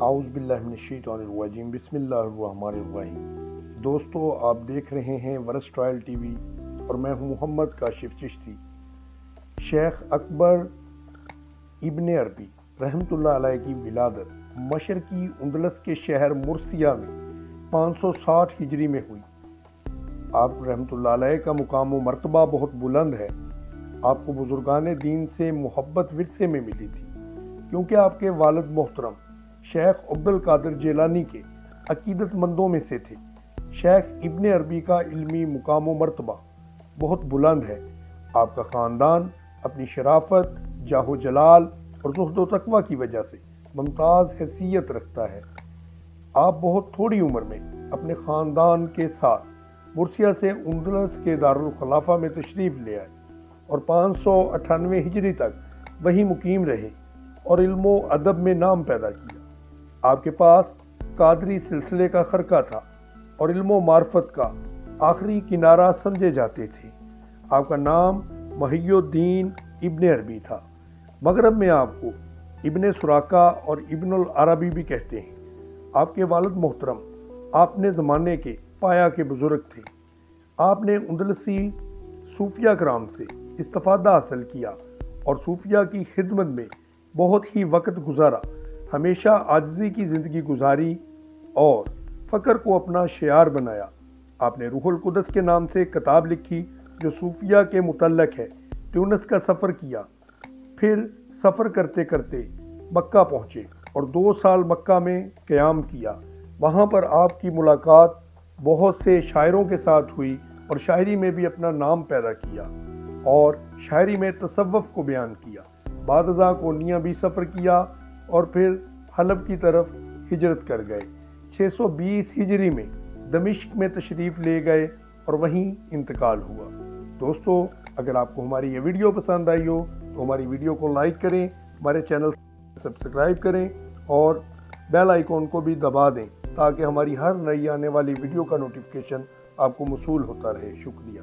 اعوذ باللہ من الشیطان الرجیم بسم اللہ الرحمن الرحیم۔ دوستو، آپ دیکھ رہے ہیں ورسٹائل ٹی وی اور میں ہوں محمد کاشف چشتی۔ شیخ اکبر ابن عربی رحمۃ اللہ علیہ کی ولادت مشرقی اندلس کے شہر مرسیہ میں 560 ہجری میں ہوئی۔ آپ رحمۃ اللہ علیہ کا مقام و مرتبہ بہت بلند ہے۔ آپ کو بزرگان دین سے محبت ورثے میں ملی تھی، کیونکہ آپ کے والد محترم شیخ عبد القادر جیلانی کے عقیدت مندوں میں سے تھے۔ شیخ ابن عربی کا علمی مقام و مرتبہ بہت بلند ہے۔ آپ کا خاندان اپنی شرافت، جاہ و جلال اور زہد و تقوی کی وجہ سے ممتاز حیثیت رکھتا ہے۔ آپ بہت تھوڑی عمر میں اپنے خاندان کے ساتھ مرسیہ سے اندلس کے دارالخلافہ میں تشریف لے آئے اور 598 ہجری تک وہیں مقیم رہے اور علم و ادب میں نام پیدا کیا۔ آپ کے پاس قادری سلسلے کا خرقہ تھا اور علم و معرفت کا آخری کنارہ سمجھے جاتے تھے۔ آپ کا نام محی الدین ابن عربی تھا۔ مغرب میں آپ کو ابن سراقہ اور ابن العربی بھی کہتے ہیں۔ آپ کے والد محترم آپ نے زمانے کے پایا کے بزرگ تھے۔ آپ نے اندلسی صوفیہ کرام سے استفادہ حاصل کیا اور صوفیہ کی خدمت میں بہت ہی وقت گزارا۔ ہمیشہ عاجزی کی زندگی گزاری اور فقر کو اپنا شعار بنایا۔ آپ نے روح القدس کے نام سے کتاب لکھی جو صوفیہ کے متعلق ہے۔ ٹیونس کا سفر کیا، پھر سفر کرتے کرتے مکہ پہنچے اور 2 سال مکہ میں قیام کیا۔ وہاں پر آپ کی ملاقات بہت سے شاعروں کے ساتھ ہوئی اور شاعری میں بھی اپنا نام پیدا کیا اور شاعری میں تصوف کو بیان کیا۔ بعد ازاں کونیا بھی سفر کیا اور پھر حلب کی طرف ہجرت کر گئے۔ 620 ہجری میں دمشق میں تشریف لے گئے اور وہیں انتقال ہوا۔ دوستو، اگر آپ کو ہماری یہ ویڈیو پسند آئی ہو تو ہماری ویڈیو کو لائک کریں، ہمارے چینل سبسکرائب کریں اور بیل آئیکن کو بھی دبا دیں تاکہ ہماری ہر نئی آنے والی ویڈیو کا نوٹیفیکیشن آپ کو موصول ہوتا رہے۔ شکریہ۔